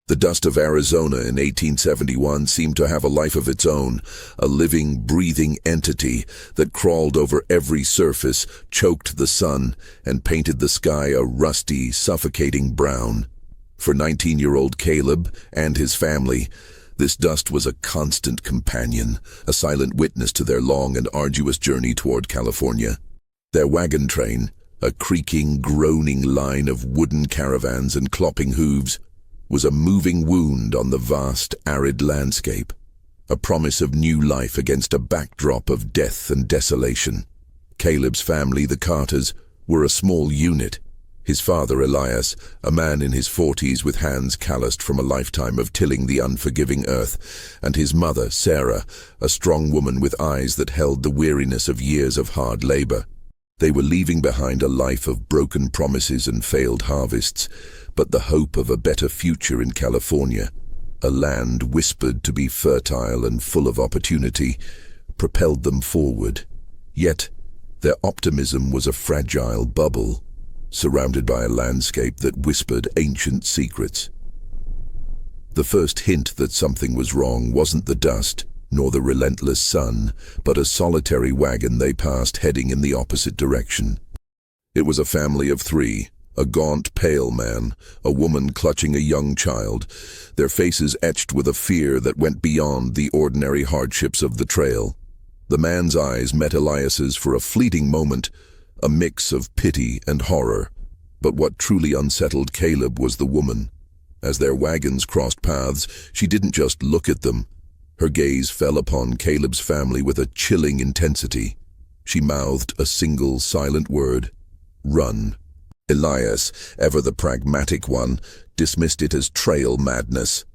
The dust of Arizona in 1871 seemed to have a life of its own, a living, breathing entity that crawled over every surface, choked the sun, and painted the sky a rusty, suffocating brown. For 19-year-old Caleb and his family, this dust was a constant companion, a silent witness to their long and arduous journey toward California. Their wagon train, a creaking, groaning line of wooden caravans and clopping hooves, was a moving wound on the vast, arid landscape, a promise of new life against a backdrop of death and desolation. Caleb's family, the Carters, were a small unit. His father, Elias, a man in his 40s with hands calloused from a lifetime of tilling the unforgiving earth, and his mother, Sarah, a strong woman with eyes that held the weariness of years of hard labor. They were leaving behind a life of broken promises and failed harvests, but the hope of a better future in California, a land whispered to be fertile and full of opportunity, propelled them forward. Yet, their optimism was a fragile bubble, surrounded by a landscape that whispered ancient secrets. The first hint that something was wrong wasn't the dust, nor the relentless sun, but a solitary wagon they passed heading in the opposite direction. It was a family of three, a gaunt, pale man, a woman clutching a young child, their faces etched with a fear that went beyond the ordinary hardships of the trail. The man's eyes met Elias's for a fleeting moment, a mix of pity and horror. But what truly unsettled Caleb was the woman. As their wagons crossed paths, she didn't just look at them. Her gaze fell upon Caleb's family with a chilling intensity. She mouthed a single silent word: "Run." Elias, ever the pragmatic one, dismissed it as trail madness,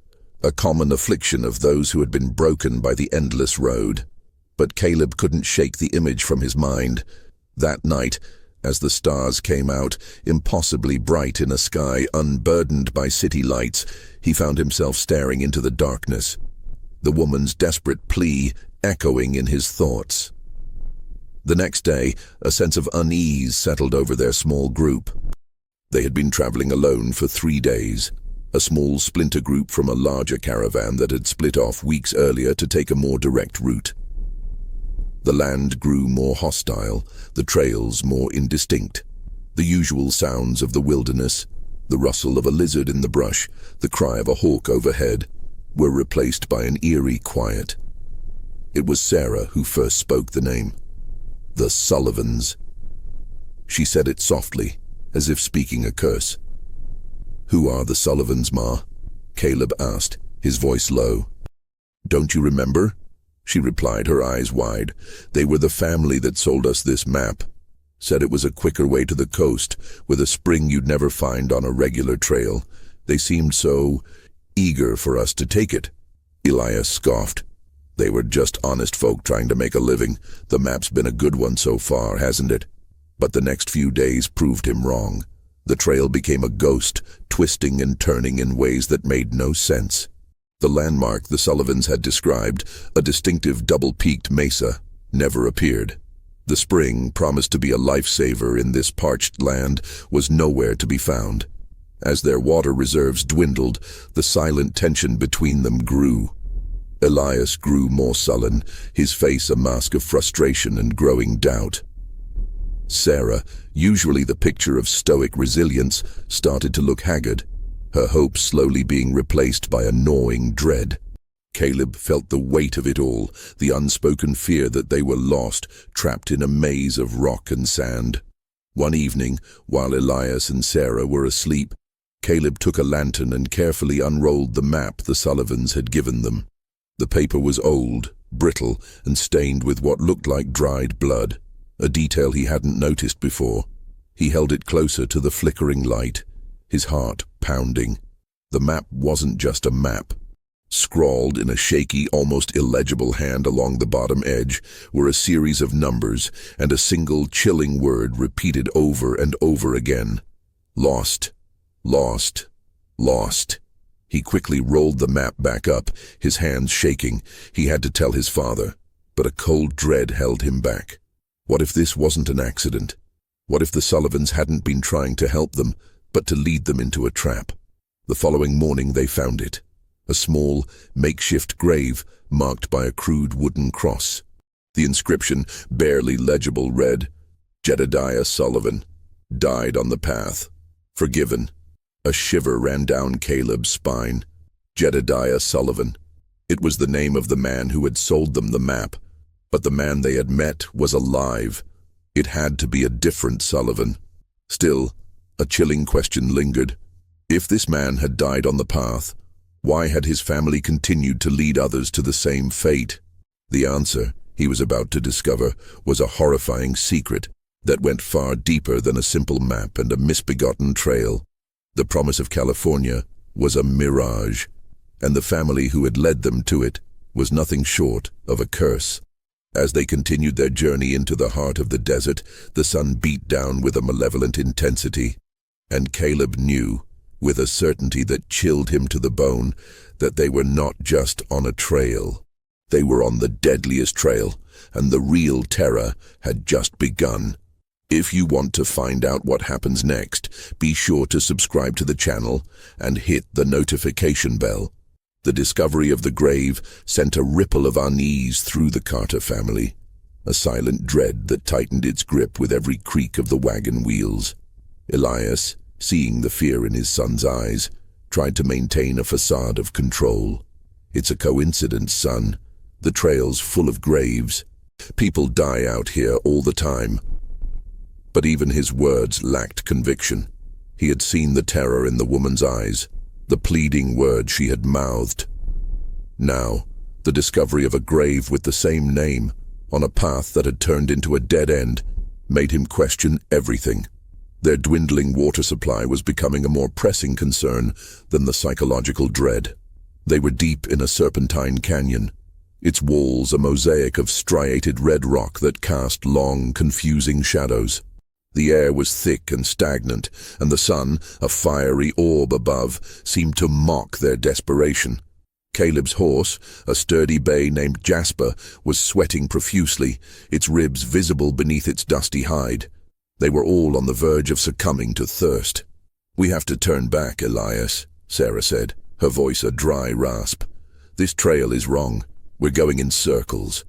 a common affliction of those who had been broken by the endless road. But Caleb couldn't shake the image from his mind. That night, as the stars came out, impossibly bright in a sky unburdened by city lights, he found himself staring into the darkness, the woman's desperate plea echoing in his thoughts. The next day, a sense of unease settled over their small group. They had been traveling alone for 3 days, a small splinter group from a larger caravan that had split off weeks earlier to take a more direct route. The land grew more hostile, the trails more indistinct. The usual sounds of the wilderness, the rustle of a lizard in the brush, the cry of a hawk overhead, were replaced by an eerie quiet. It was Sarah who first spoke the name. The Sullivans. She said it softly, as if speaking a curse. "Who are the Sullivans, Ma?" Caleb asked, his voice low. "Don't you remember?" She replied, her eyes wide. "They were the family that sold us this map. Said it was a quicker way to the coast, with a spring you'd never find on a regular trail. They seemed so eager for us to take it." Elias scoffed. "They were just honest folk trying to make a living. The map's been a good one so far, hasn't it?" But the next few days proved him wrong. The trail became a ghost, twisting and turning in ways that made no sense. The landmark the Sullivans had described, a distinctive double-peaked mesa, never appeared. The spring, promised to be a lifesaver in this parched land, was nowhere to be found. As their water reserves dwindled, the silent tension between them grew. Elias grew more sullen, his face a mask of frustration and growing doubt. Sarah, usually the picture of stoic resilience, started to look haggard, her hopes slowly being replaced by a gnawing dread. Caleb felt the weight of it all, the unspoken fear that they were lost, trapped in a maze of rock and sand. One evening, while Elias and Sarah were asleep, Caleb took a lantern and carefully unrolled the map the Sullivans had given them. The paper was old, brittle, and stained with what looked like dried blood, a detail he hadn't noticed before. He held it closer to the flickering light, his heart pounding. The map wasn't just a map. Scrawled in a shaky, almost illegible hand along the bottom edge were a series of numbers and a single chilling word repeated over and over again. Lost, lost, lost. He quickly rolled the map back up, his hands shaking. He had to tell his father, but a cold dread held him back. What if this wasn't an accident? What if the Sullivans hadn't been trying to help them, but to lead them into a trap? The following morning they found it. A small, makeshift grave marked by a crude wooden cross. The inscription, barely legible, read, "Jedediah Sullivan, died on the path. Forgiven." A shiver ran down Caleb's spine. Jedediah Sullivan. It was the name of the man who had sold them the map, but the man they had met was alive. It had to be a different Sullivan. Still, a chilling question lingered. If this man had died on the path, why had his family continued to lead others to the same fate? The answer, he was about to discover, was a horrifying secret that went far deeper than a simple map and a misbegotten trail. The promise of California was a mirage, and the family who had led them to it was nothing short of a curse. As they continued their journey into the heart of the desert, the sun beat down with a malevolent intensity, and Caleb knew, with a certainty that chilled him to the bone, that they were not just on a trail. They were on the deadliest trail, and the real terror had just begun. If you want to find out what happens next, be sure to subscribe to the channel and hit the notification bell. The discovery of the grave sent a ripple of unease through the Carter family, a silent dread that tightened its grip with every creak of the wagon wheels. Elias, seeing the fear in his son's eyes, tried to maintain a facade of control. "It's a coincidence, son. The trail's full of graves. People die out here all the time." But even his words lacked conviction. He had seen the terror in the woman's eyes, the pleading words she had mouthed. Now, the discovery of a grave with the same name, on a path that had turned into a dead end, made him question everything. Their dwindling water supply was becoming a more pressing concern than the psychological dread. They were deep in a serpentine canyon, its walls a mosaic of striated red rock that cast long, confusing shadows. The air was thick and stagnant, and the sun, a fiery orb above, seemed to mock their desperation. Caleb's horse, a sturdy bay named Jasper, was sweating profusely, its ribs visible beneath its dusty hide. They were all on the verge of succumbing to thirst. "We have to turn back, Elias," Sarah said, her voice a dry rasp. "This trail is wrong. We're going in circles."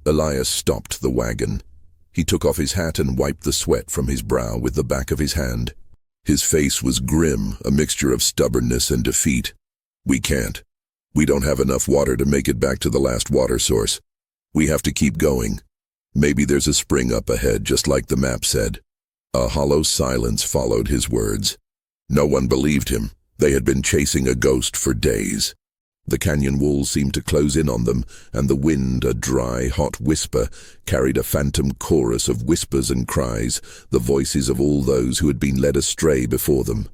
Elias stopped the wagon. He took off his hat and wiped the sweat from his brow with the back of his hand. His face was grim, a mixture of stubbornness and defeat. "We can't. We don't have enough water to make it back to the last water source. We have to keep going. Maybe there's a spring up ahead, just like the map said." A hollow silence followed his words. No one believed him. They had been chasing a ghost for days. The canyon walls seemed to close in on them, and the wind, a dry, hot whisper, carried a phantom chorus of whispers and cries, the voices of all those who had been led astray before them.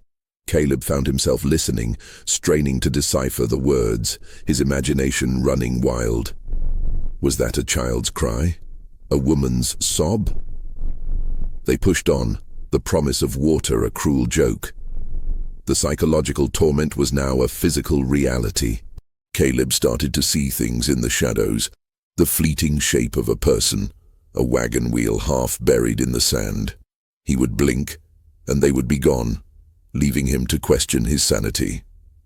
Caleb found himself listening, straining to decipher the words, his imagination running wild. Was that a child's cry? A woman's sob? They pushed on, the promise of water a cruel joke. The psychological torment was now a physical reality. Caleb started to see things in the shadows, the fleeting shape of a person, a wagon wheel half buried in the sand. He would blink, and they would be gone, leaving him to question his sanity.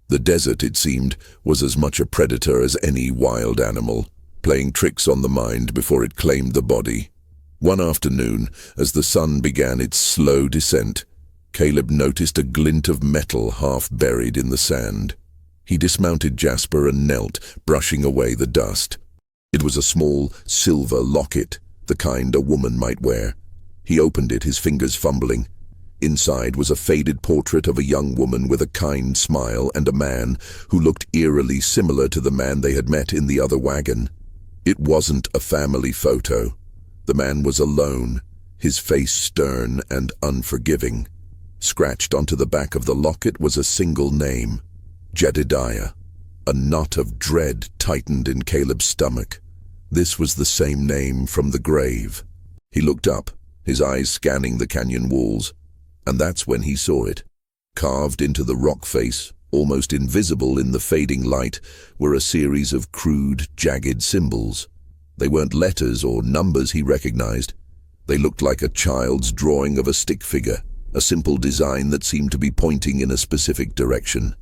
The desert, it seemed, was as much a predator as any wild animal, playing tricks on the mind before it claimed the body. One afternoon, as the sun began its slow descent, Caleb noticed a glint of metal half buried in the sand. He dismounted Jasper and knelt, brushing away the dust. It was a small, silver locket, the kind a woman might wear. He opened it, his fingers fumbling. Inside was a faded portrait of a young woman with a kind smile and a man who looked eerily similar to the man they had met in the other wagon. It wasn't a family photo. The man was alone, his face stern and unforgiving. Scratched onto the back of the locket was a single name, Jedediah. A knot of dread tightened in Caleb's stomach. This was the same name from the grave. He looked up, his eyes scanning the canyon walls, and that's when he saw it. Carved into the rock face, almost invisible in the fading light, were a series of crude, jagged symbols. They weren't letters or numbers he recognized. They looked like a child's drawing of a stick figure, a simple design that seemed to be pointing in a specific direction.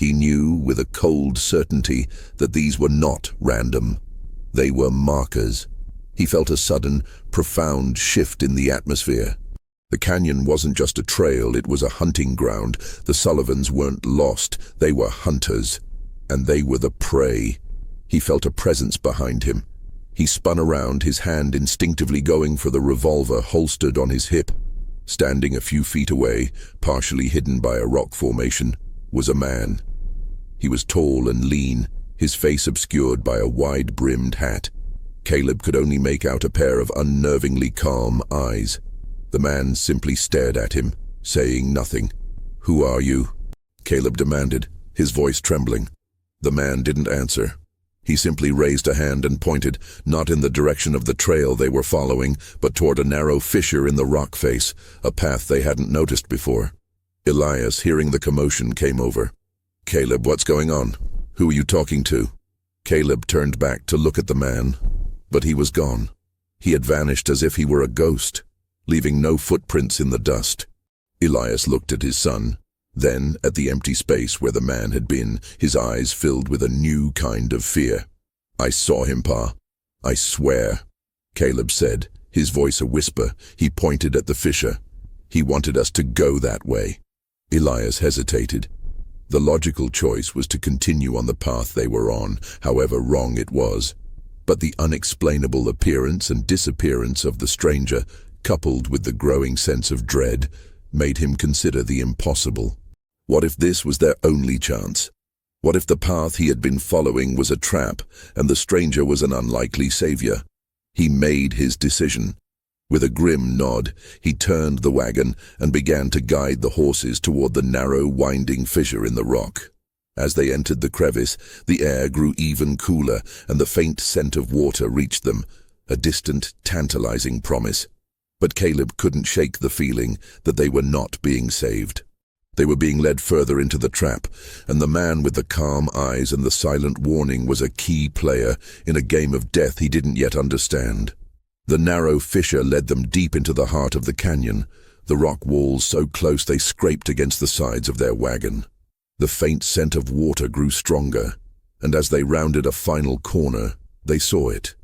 He knew with a cold certainty that these were not random. They were markers. He felt a sudden, profound shift in the atmosphere. The canyon wasn't just a trail, it was a hunting ground. The Sullivans weren't lost, they were hunters. And they were the prey. He felt a presence behind him. He spun around, his hand instinctively going for the revolver holstered on his hip. Standing a few feet away, partially hidden by a rock formation, was a man. He was tall and lean, his face obscured by a wide-brimmed hat. Caleb could only make out a pair of unnervingly calm eyes. The man simply stared at him, saying nothing. "Who are you?" Caleb demanded, his voice trembling. The man didn't answer. He simply raised a hand and pointed, not in the direction of the trail they were following, but toward a narrow fissure in the rock face, a path they hadn't noticed before. Elias, hearing the commotion, came over. "Caleb, what's going on? Who are you talking to?" Caleb turned back to look at the man, but he was gone. He had vanished as if he were a ghost, leaving no footprints in the dust. Elias looked at his son, then at the empty space where the man had been, his eyes filled with a new kind of fear. "I saw him, Pa. I swear," Caleb said, his voice a whisper. He pointed at the fissure. "He wanted us to go that way." Elias hesitated. The logical choice was to continue on the path they were on, however wrong it was. But the unexplainable appearance and disappearance of the stranger, coupled with the growing sense of dread, made him consider the impossible. What if this was their only chance? What if the path he had been following was a trap, and the stranger was an unlikely savior? He made his decision. With a grim nod, he turned the wagon and began to guide the horses toward the narrow, winding fissure in the rock. As they entered the crevice, the air grew even cooler, and the faint scent of water reached them, a distant, tantalizing promise. But Caleb couldn't shake the feeling that they were not being saved. They were being led further into the trap, and the man with the calm eyes and the silent warning was a key player in a game of death he didn't yet understand. The narrow fissure led them deep into the heart of the canyon, the rock walls so close they scraped against the sides of their wagon. The faint scent of water grew stronger, and as they rounded a final corner, they saw it.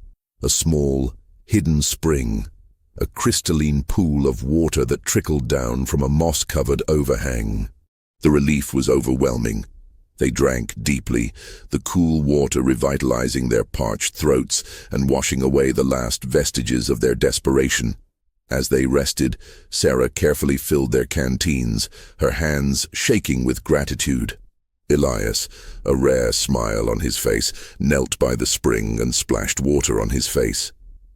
A small, hidden spring, a crystalline pool of water that trickled down from a moss-covered overhang. The relief was overwhelming. They drank deeply, the cool water revitalizing their parched throats and washing away the last vestiges of their desperation. As they rested, Sarah carefully filled their canteens, her hands shaking with gratitude. Elias, a rare smile on his face, knelt by the spring and splashed water on his face.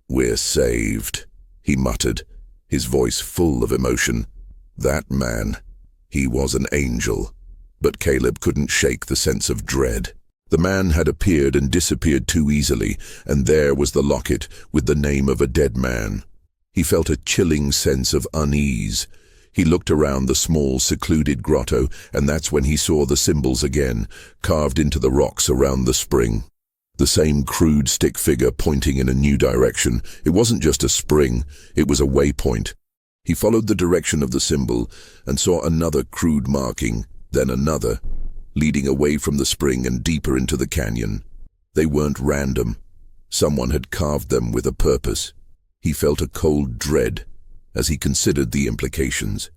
"We're saved," he muttered, his voice full of emotion. That man, he was an angel. But Caleb couldn't shake the sense of dread. The man had appeared and disappeared too easily, and there was the locket with the name of a dead man. He felt a chilling sense of unease. He looked around the small, secluded grotto, and that's when he saw the symbols again, carved into the rocks around the spring. The same crude stick figure pointing in a new direction. It wasn't just a spring, it was a waypoint. He followed the direction of the symbol and saw another crude marking, then another, leading away from the spring and deeper into the canyon. They weren't random. Someone had carved them with a purpose. He felt a cold dread as he considered the implications.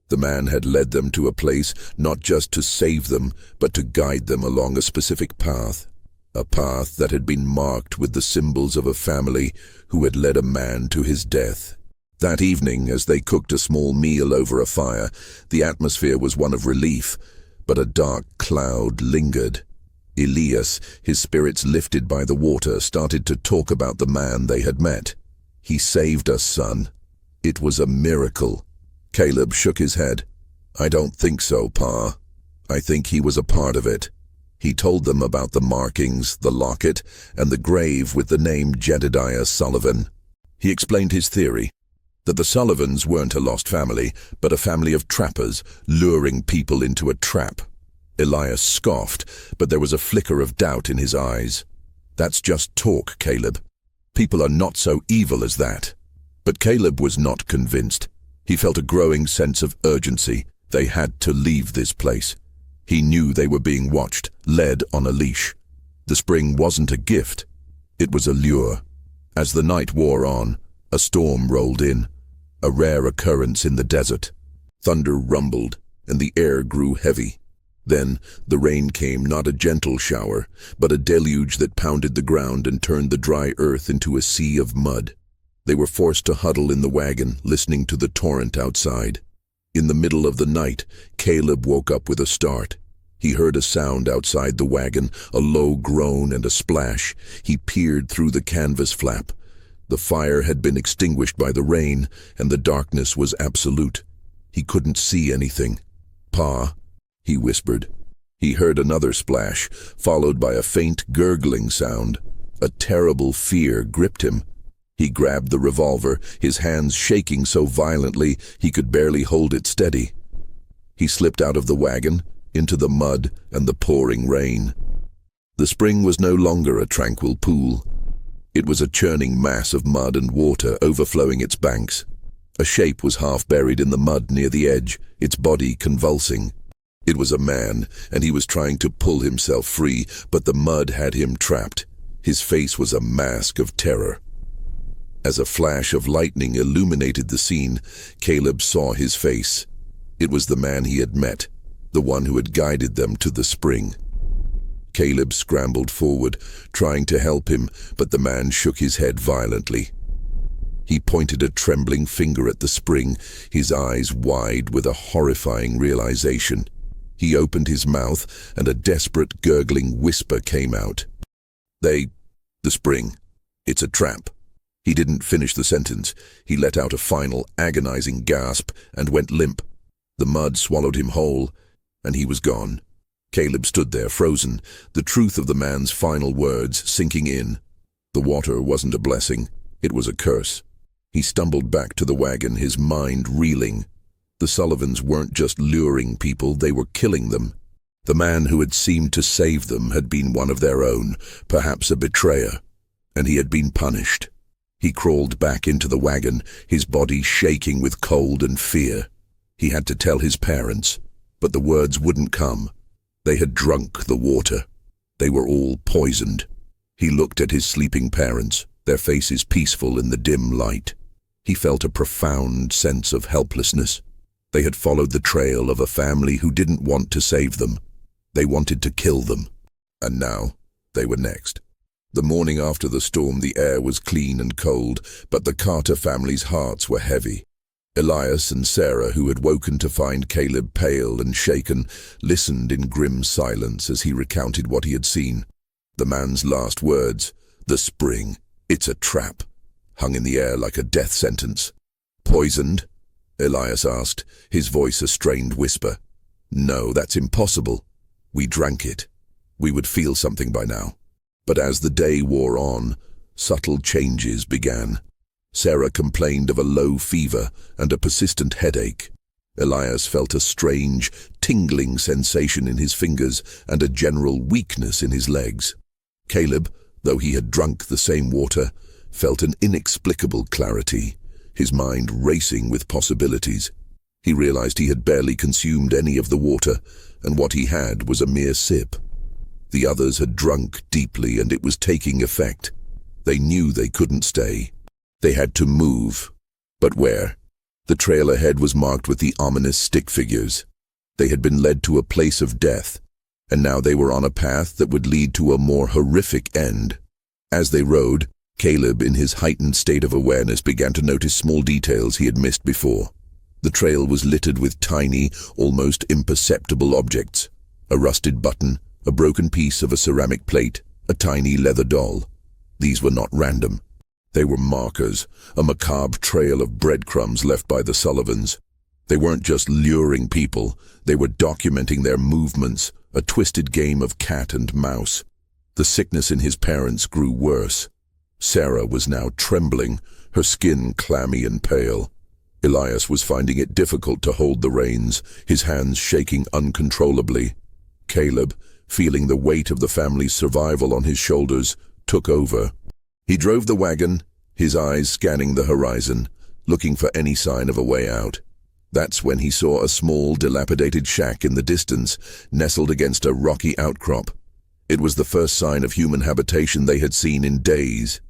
The man had led them to a place not just to save them, but to guide them along a specific path. A path that had been marked with the symbols of a family who had led a man to his death. That evening, as they cooked a small meal over a fire, the atmosphere was one of relief, but a dark cloud lingered. Elias, his spirits lifted by the water, started to talk about the man they had met. "He saved us, son. It was a miracle." Caleb shook his head. "I don't think so, Pa. I think he was a part of it." He told them about the markings, the locket, and the grave with the name Jedediah Sullivan. He explained his theory, that the Sullivans weren't a lost family, but a family of trappers, luring people into a trap. Elias scoffed, but there was a flicker of doubt in his eyes. "That's just talk, Caleb. People are not so evil as that." But Caleb was not convinced. He felt a growing sense of urgency. They had to leave this place. He knew they were being watched, led on a leash. The spring wasn't a gift. It was a lure. As the night wore on, a storm rolled in, a rare occurrence in the desert. Thunder rumbled, and the air grew heavy. Then the rain came, not a gentle shower, but a deluge that pounded the ground and turned the dry earth into a sea of mud. They were forced to huddle in the wagon, listening to the torrent outside. In the middle of the night, Caleb woke up with a start. He heard a sound outside the wagon, a low groan and a splash. He peered through the canvas flap. The fire had been extinguished by the rain, and the darkness was absolute. He couldn't see anything. "Pa," he whispered. He heard another splash, followed by a faint gurgling sound. A terrible fear gripped him. He grabbed the revolver, his hands shaking so violently he could barely hold it steady. He slipped out of the wagon, into the mud and the pouring rain. The spring was no longer a tranquil pool. It was a churning mass of mud and water overflowing its banks. A shape was half buried in the mud near the edge, its body convulsing. It was a man, and he was trying to pull himself free, but the mud had him trapped. His face was a mask of terror. As a flash of lightning illuminated the scene, Caleb saw his face. It was the man he had met, the one who had guided them to the spring. Caleb scrambled forward, trying to help him, but the man shook his head violently. He pointed a trembling finger at the spring, his eyes wide with a horrifying realization. He opened his mouth, and a desperate, gurgling whisper came out. The spring. It's a trap." He didn't finish the sentence. He let out a final, agonizing gasp and went limp. The mud swallowed him whole, and he was gone. Caleb stood there, frozen, the truth of the man's final words sinking in. The water wasn't a blessing, it was a curse. He stumbled back to the wagon, his mind reeling. The Sullivans weren't just luring people, they were killing them. The man who had seemed to save them had been one of their own, perhaps a betrayer, and he had been punished. He crawled back into the wagon, his body shaking with cold and fear. He had to tell his parents, but the words wouldn't come. They had drunk the water. They were all poisoned. He looked at his sleeping parents, their faces peaceful in the dim light. He felt a profound sense of helplessness. They had followed the trail of a family who didn't want to save them. They wanted to kill them. And now, they were next. The morning after the storm, the air was clean and cold, but the Carter family's hearts were heavy. Elias and Sarah, who had woken to find Caleb pale and shaken, listened in grim silence as he recounted what he had seen. The man's last words, "The spring, it's a trap," hung in the air like a death sentence. "Poisoned?" Elias asked, his voice a strained whisper. "No, that's impossible. We drank it. We would feel something by now." But as the day wore on, subtle changes began. Sarah complained of a low fever and a persistent headache. Elias felt a strange, tingling sensation in his fingers and a general weakness in his legs. Caleb, though he had drunk the same water, felt an inexplicable clarity, his mind racing with possibilities. He realized he had barely consumed any of the water, and what he had was a mere sip. The others had drunk deeply, and it was taking effect. They knew they couldn't stay. They had to move. But where? The trail ahead was marked with the ominous stick figures. They had been led to a place of death, and now they were on a path that would lead to a more horrific end. As they rode, Caleb, in his heightened state of awareness, began to notice small details he had missed before. The trail was littered with tiny, almost imperceptible objects. A rusted button, a broken piece of a ceramic plate, a tiny leather doll. These were not random. They were markers, a macabre trail of breadcrumbs left by the Sullivans. They weren't just luring people, they were documenting their movements, a twisted game of cat and mouse. The sickness in his parents grew worse. Sarah was now trembling, her skin clammy and pale. Elias was finding it difficult to hold the reins, his hands shaking uncontrollably. Caleb, feeling the weight of the family's survival on his shoulders, took over. He drove the wagon, his eyes scanning the horizon, looking for any sign of a way out. That's when he saw a small, dilapidated shack in the distance, nestled against a rocky outcrop. It was the first sign of human habitation they had seen in days.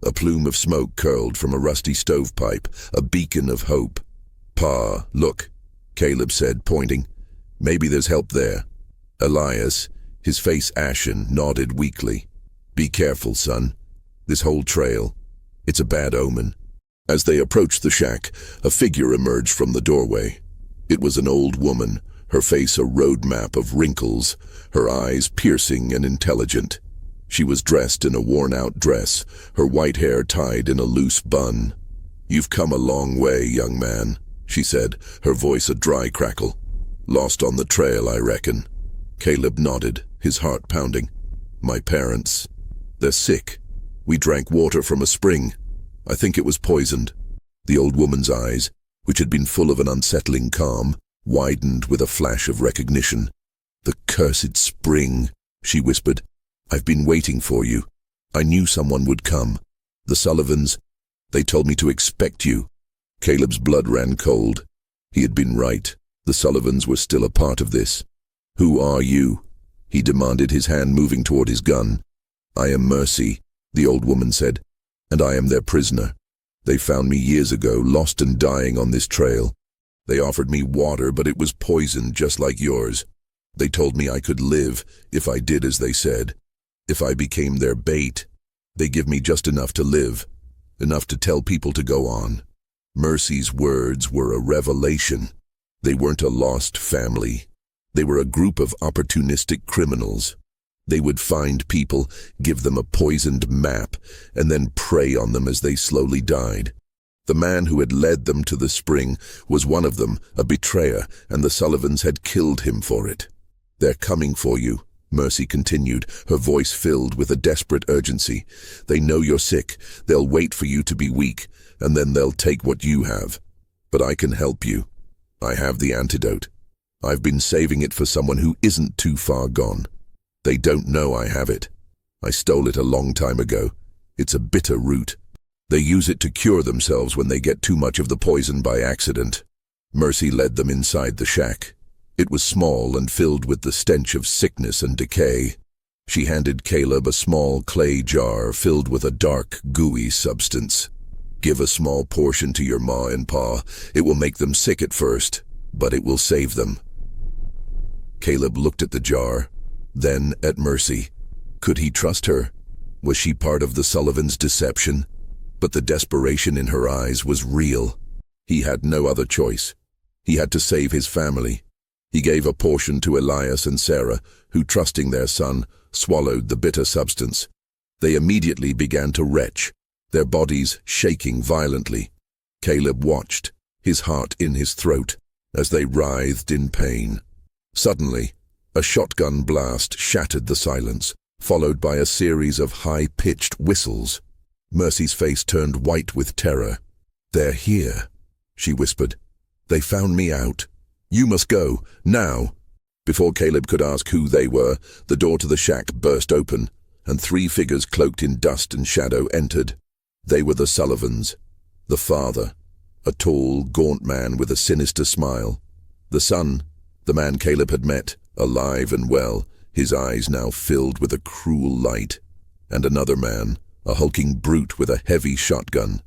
A plume of smoke curled from a rusty stovepipe, a beacon of hope. "Pa, look," Caleb said, pointing. "Maybe there's help there." Elias, his face ashen, nodded weakly. "Be careful, son. This whole trail, it's a bad omen." As they approached the shack, a figure emerged from the doorway. It was an old woman, her face a road map of wrinkles, her eyes piercing and intelligent. She was dressed in a worn-out dress, her white hair tied in a loose bun. "You've come a long way, young man," she said, her voice a dry crackle. "Lost on the trail, I reckon." Caleb nodded, his heart pounding. "My parents, they're sick. We drank water from a spring. I think it was poisoned." The old woman's eyes, which had been full of an unsettling calm, widened with a flash of recognition. "The cursed spring," she whispered. "I've been waiting for you. I knew someone would come. The Sullivans, they told me to expect you." Caleb's blood ran cold. He had been right. The Sullivans were still a part of this. "Who are you?" he demanded, his hand moving toward his gun. "I am Mercy," the old woman said, "and I am their prisoner. They found me years ago, lost and dying on this trail. They offered me water, but it was poisoned just like yours. They told me I could live if I did as they said. If I became their bait, they give me just enough to live, enough to tell people to go on." Mercy's words were a revelation. They weren't a lost family. They were a group of opportunistic criminals. They would find people, give them a poisoned map, and then prey on them as they slowly died. The man who had led them to the spring was one of them, a betrayer, and the Sullivans had killed him for it. "They're coming for you," Mercy continued, her voice filled with a desperate urgency. "They know you're sick. They'll wait for you to be weak, and then they'll take what you have. But I can help you. I have the antidote. I've been saving it for someone who isn't too far gone. They don't know I have it. I stole it a long time ago. It's a bitter root. They use it to cure themselves when they get too much of the poison by accident." Mercy led them inside the shack. It was small and filled with the stench of sickness and decay. She handed Caleb a small clay jar filled with a dark, gooey substance. "Give a small portion to your ma and pa. It will make them sick at first, but it will save them." Caleb looked at the jar, then at Mercy. Could he trust her? Was she part of the Sullivans' deception? But the desperation in her eyes was real. He had no other choice. He had to save his family. He gave a portion to Elias and Sarah, who, trusting their son, swallowed the bitter substance. They immediately began to retch, their bodies shaking violently. Caleb watched, his heart in his throat, as they writhed in pain. Suddenly, a shotgun blast shattered the silence, followed by a series of high-pitched whistles. Mercy's face turned white with terror. "They're here," she whispered. "They found me out. You must go, now." Before Caleb could ask who they were, the door to the shack burst open, and 3 figures cloaked in dust and shadow entered. They were the Sullivans. The father, a tall, gaunt man with a sinister smile. The son, the man Caleb had met, alive and well, his eyes now filled with a cruel light. And another man, a hulking brute with a heavy shotgun.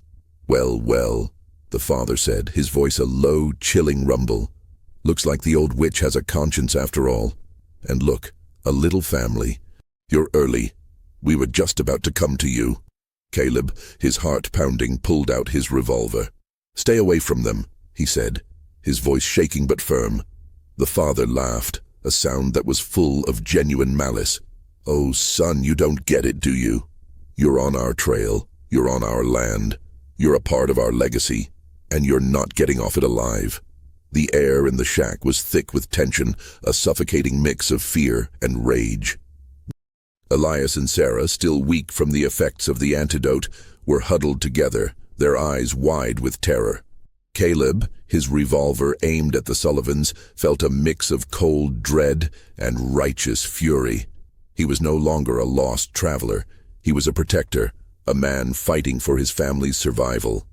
"Well, well," the father said, his voice a low, chilling rumble. "Looks like the old witch has a conscience after all. And look, a little family. You're early. We were just about to come to you." Caleb, his heart pounding, pulled out his revolver. "Stay away from them," he said, his voice shaking but firm. The father laughed, a sound that was full of genuine malice. "Oh, son, you don't get it, do you? You're on our trail. You're on our land. You're a part of our legacy, and you're not getting off it alive." The air in the shack was thick with tension, a suffocating mix of fear and rage. Elias and Sarah, still weak from the effects of the antidote, were huddled together, their eyes wide with terror. Caleb, his revolver aimed at the Sullivans, felt a mix of cold dread and righteous fury. He was no longer a lost traveler. He was a protector, a man fighting for his family's survival.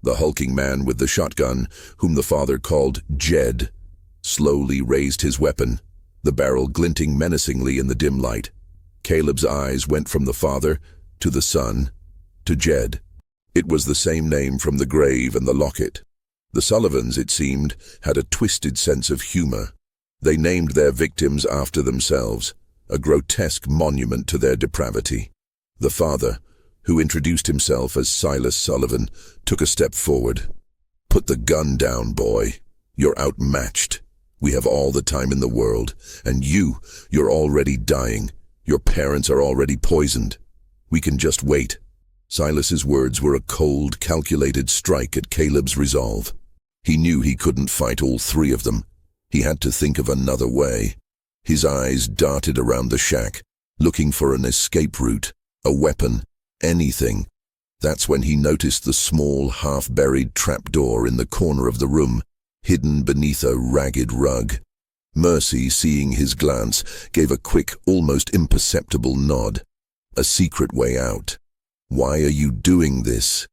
The hulking man with the shotgun, whom the father called Jed, slowly raised his weapon, the barrel glinting menacingly in the dim light. Caleb's eyes went from the father to the son to Jed. It was the same name from the grave and the locket. The Sullivans, it seemed, had a twisted sense of humor. They named their victims after themselves, a grotesque monument to their depravity. The father, who introduced himself as Silas Sullivan, took a step forward. "Put the gun down, boy. You're outmatched. We have all the time in the world, and you're already dying. Your parents are already poisoned. We can just wait." Silas's words were a cold, calculated strike at Caleb's resolve. He knew he couldn't fight all three of them. He had to think of another way. His eyes darted around the shack, looking for an escape route, a weapon, anything. That's when he noticed the small, half-buried trapdoor in the corner of the room, hidden beneath a ragged rug. Mercy, seeing his glance, gave a quick, almost imperceptible nod. A secret way out. "Why are you doing this?"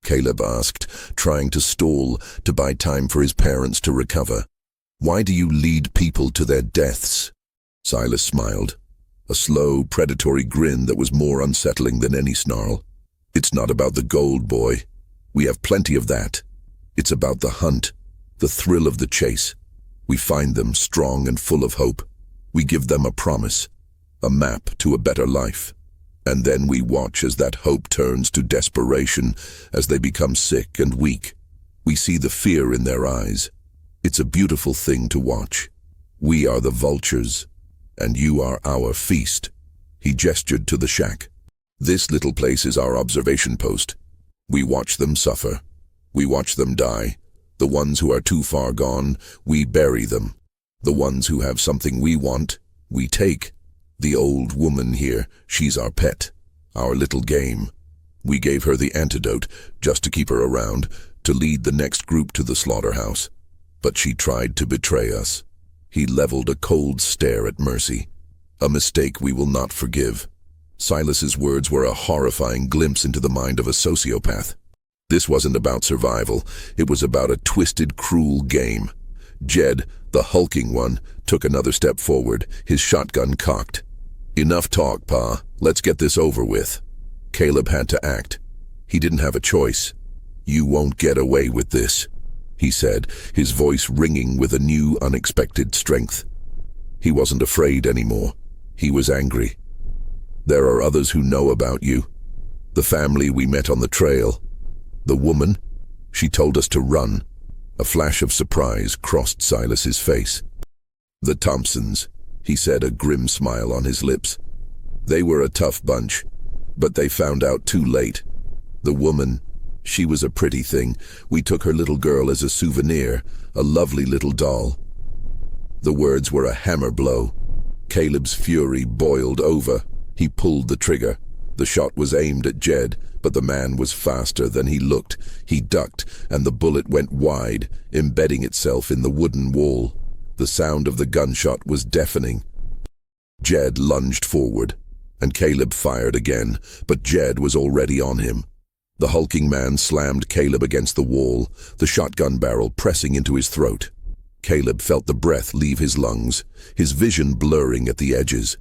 Caleb asked, trying to stall, to buy time for his parents to recover. "Why do you lead people to their deaths?" Silas smiled, a slow, predatory grin that was more unsettling than any snarl. "It's not about the gold, boy. We have plenty of that. It's about the hunt, the thrill of the chase. We find them strong and full of hope. We give them a promise, a map to a better life. And then we watch as that hope turns to desperation, as they become sick and weak. We see the fear in their eyes. It's a beautiful thing to watch. We are the vultures, and you are our feast." He gestured to the shack. "This little place is our observation post. We watch them suffer. We watch them die. The ones who are too far gone, we bury them. The ones who have something we want, we take. The old woman here, she's our pet, our little game. We gave her the antidote, just to keep her around, to lead the next group to the slaughterhouse. But she tried to betray us." He leveled a cold stare at Mercy. "A mistake we will not forgive." Silas's words were a horrifying glimpse into the mind of a sociopath. This wasn't about survival. It was about a twisted, cruel game. Jed, the hulking one, took another step forward, his shotgun cocked. "Enough talk, Pa. Let's get this over with." Caleb had to act. He didn't have a choice. "You won't get away with this," he said, his voice ringing with a new, unexpected strength. He wasn't afraid anymore. He was angry. "There are others who know about you. The family we met on the trail. The woman, she told us to run." A flash of surprise crossed Silas's face. "The Thompsons," he said, a grim smile on his lips. "They were a tough bunch, but they found out too late. The woman, she was a pretty thing. We took her little girl as a souvenir, a lovely little doll." The words were a hammer blow. Caleb's fury boiled over. He pulled the trigger. The shot was aimed at Jed, but the man was faster than he looked. He ducked, and the bullet went wide, embedding itself in the wooden wall. The sound of the gunshot was deafening. Jed lunged forward, and Caleb fired again, but Jed was already on him. The hulking man slammed Caleb against the wall, the shotgun barrel pressing into his throat. Caleb felt the breath leave his lungs, his vision blurring at the edges.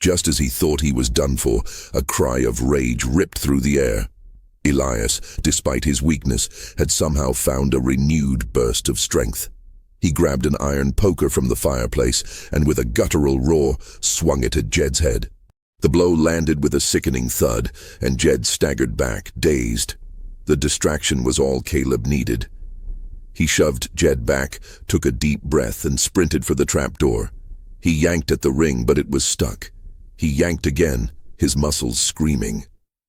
Just as he thought he was done for, a cry of rage ripped through the air. Elias, despite his weakness, had somehow found a renewed burst of strength. He grabbed an iron poker from the fireplace and with a guttural roar swung it at Jed's head. The blow landed with a sickening thud, and Jed staggered back, dazed. The distraction was all Caleb needed. He shoved Jed back, took a deep breath, and sprinted for the trapdoor. He yanked at the ring, but it was stuck. He yanked again, his muscles screaming.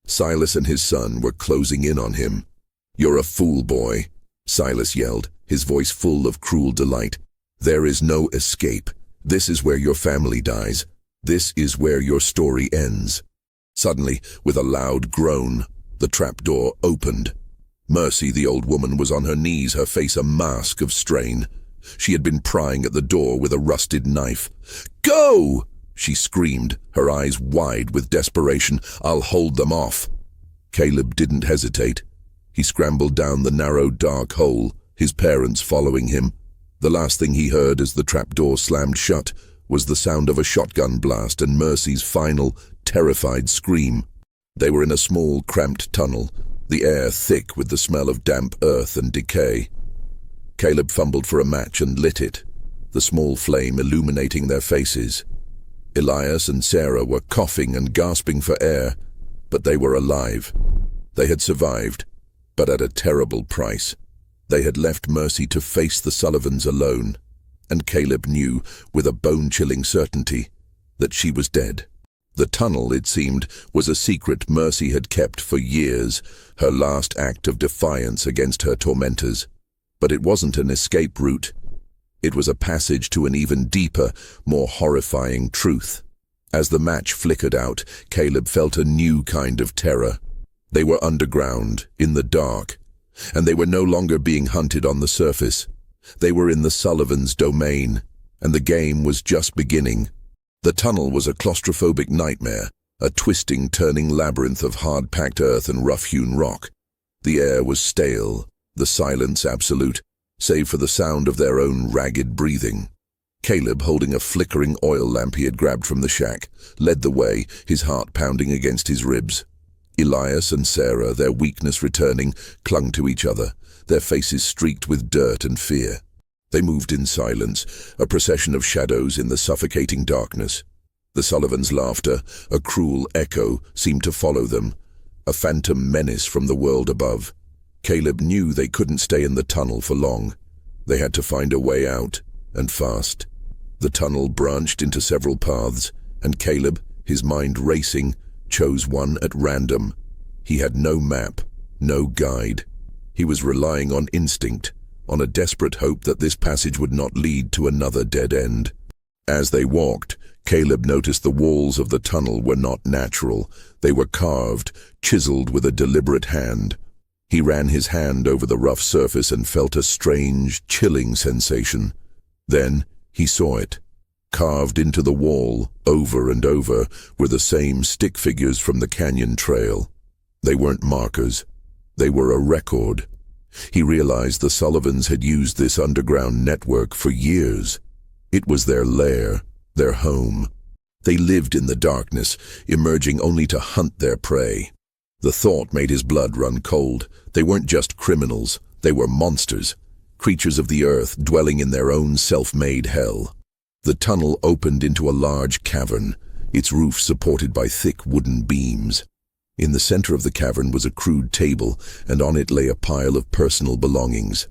Silas and his son were closing in on him. "You're a fool, boy," Silas yelled, his voice full of cruel delight. "There is no escape. This is where your family dies. This is where your story ends." Suddenly, with a loud groan, the trapdoor opened. Mercy, the old woman, was on her knees, her face a mask of strain. She had been prying at the door with a rusted knife. "Go!" she screamed, her eyes wide with desperation. "I'll hold them off." Caleb didn't hesitate. He scrambled down the narrow, dark hole, his parents following him. The last thing he heard as the trapdoor slammed shut was the sound of a shotgun blast and Mercy's final, terrified scream. They were in a small, cramped tunnel, the air thick with the smell of damp earth and decay. Caleb fumbled for a match and lit it, the small flame illuminating their faces. Elias and Sarah were coughing and gasping for air, but they were alive. They had survived, but at a terrible price. They had left Mercy to face the Sullivans alone, and Caleb knew, with a bone-chilling certainty, that she was dead. The tunnel, it seemed, was a secret Mercy had kept for years, her last act of defiance against her tormentors. But it wasn't an escape route. It was a passage to an even deeper, more horrifying truth. As the match flickered out, Caleb felt a new kind of terror. They were underground, in the dark, and they were no longer being hunted on the surface. They were in the Sullivans' domain, and the game was just beginning. The tunnel was a claustrophobic nightmare, a twisting, turning labyrinth of hard-packed earth and rough-hewn rock. The air was stale, the silence absolute, save for the sound of their own ragged breathing. Caleb, holding a flickering oil lamp he had grabbed from the shack, led the way, his heart pounding against his ribs. Elias and Sarah, their weakness returning, clung to each other, their faces streaked with dirt and fear. They moved in silence, a procession of shadows in the suffocating darkness. The Sullivans' laughter, a cruel echo, seemed to follow them, a phantom menace from the world above. Caleb knew they couldn't stay in the tunnel for long. They had to find a way out, and fast. The tunnel branched into several paths, and Caleb, his mind racing, chose one at random. He had no map, no guide. He was relying on instinct, on a desperate hope that this passage would not lead to another dead end. As they walked, Caleb noticed the walls of the tunnel were not natural. They were carved, chiseled with a deliberate hand. He ran his hand over the rough surface and felt a strange, chilling sensation. Then he saw it. Carved into the wall, over and over, were the same stick figures from the canyon trail. They weren't markers. They were a record. He realized the Sullivans had used this underground network for years. It was their lair, their home. They lived in the darkness, emerging only to hunt their prey. The thought made his blood run cold. They weren't just criminals. They were monsters, creatures of the earth dwelling in their own self-made hell. The tunnel opened into a large cavern, its roof supported by thick wooden beams. In the center of the cavern was a crude table, and on it lay a pile of personal belongings.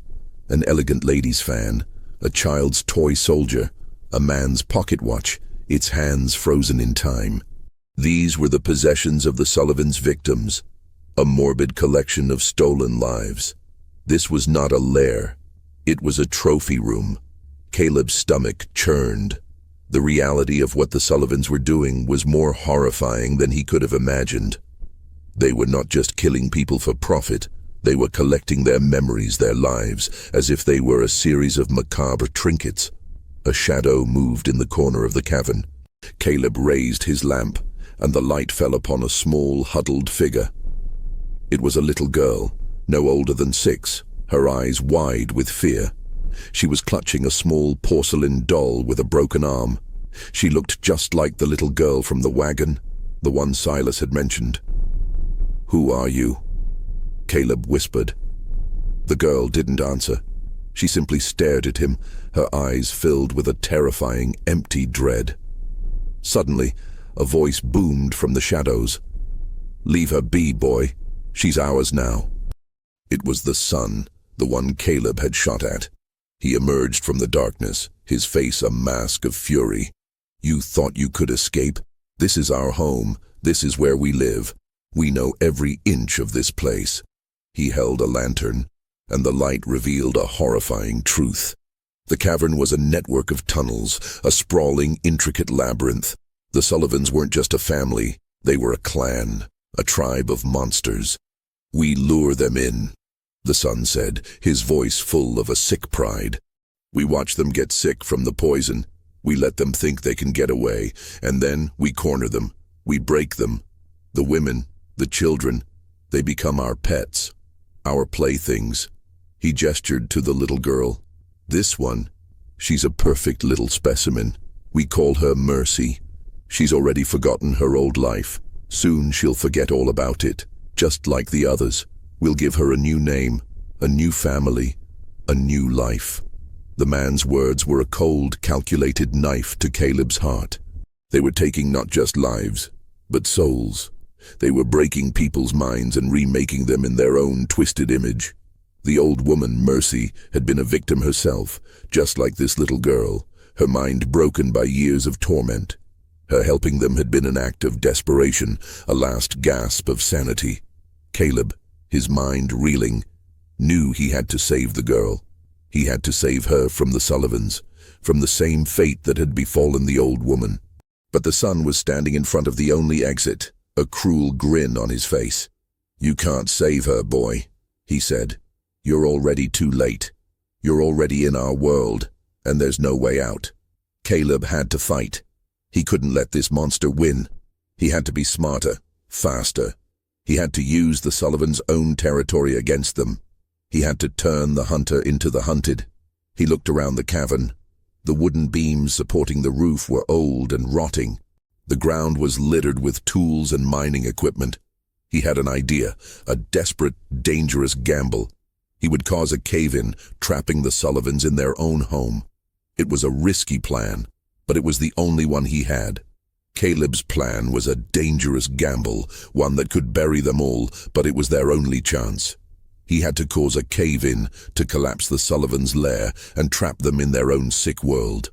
An elegant lady's fan, a child's toy soldier, a man's pocket watch, its hands frozen in time. These were the possessions of the Sullivans' victims, a morbid collection of stolen lives. This was not a lair. It was a trophy room. Caleb's stomach churned. The reality of what the Sullivans were doing was more horrifying than he could have imagined. They were not just killing people for profit. They were collecting their memories, their lives, as if they were a series of macabre trinkets. A shadow moved in the corner of the cavern. Caleb raised his lamp, and the light fell upon a small, huddled figure. It was a little girl, no older than 6, her eyes wide with fear. She was clutching a small porcelain doll with a broken arm. She looked just like the little girl from the wagon, the one Silas had mentioned. "Who are you?" Caleb whispered. The girl didn't answer. She simply stared at him, her eyes filled with a terrifying, empty dread. Suddenly, a voice boomed from the shadows. "Leave her be, boy. She's ours now." It was the son, the one Caleb had shot at. He emerged from the darkness, his face a mask of fury. "You thought you could escape? This is our home. This is where we live. We know every inch of this place." He held a lantern, and the light revealed a horrifying truth. The cavern was a network of tunnels, a sprawling, intricate labyrinth. The Sullivans weren't just a family. They were a clan, a tribe of monsters. "We lure them in," the son said, his voice full of a sick pride. "We watch them get sick from the poison. We let them think they can get away, and then we corner them. We break them. The women, the children, they become our pets. Our playthings. He gestured to the little girl. This one. She's a perfect little specimen. We call her Mercy. She's already forgotten her old life. Soon she'll forget all about it, just like the others. We'll give her a new name, a new family, a new life. The man's words were a cold, calculated knife to Caleb's heart. They were taking not just lives, but souls. They were breaking people's minds and remaking them in their own twisted image. The old woman, Mercy, had been a victim herself, just like this little girl, her mind broken by years of torment. Her helping them had been an act of desperation, a last gasp of sanity. Caleb, his mind reeling, knew he had to save the girl. He had to save her from the Sullivans, from the same fate that had befallen the old woman. But the son was standing in front of the only exit, a cruel grin on his face. "You can't save her, boy," he said. "You're already too late. You're already in our world, and there's no way out." Caleb had to fight. He couldn't let this monster win. He had to be smarter, faster. He had to use the Sullivans' own territory against them. He had to turn the hunter into the hunted. He looked around the cavern. The wooden beams supporting the roof were old and rotting. The ground was littered with tools and mining equipment. He had an idea, a desperate, dangerous gamble. He would cause a cave-in, trapping the Sullivans in their own home. It was a risky plan, but it was the only one he had. Caleb's plan was a dangerous gamble, one that could bury them all, but it was their only chance. He had to cause a cave-in to collapse the Sullivans' lair and trap them in their own sick world.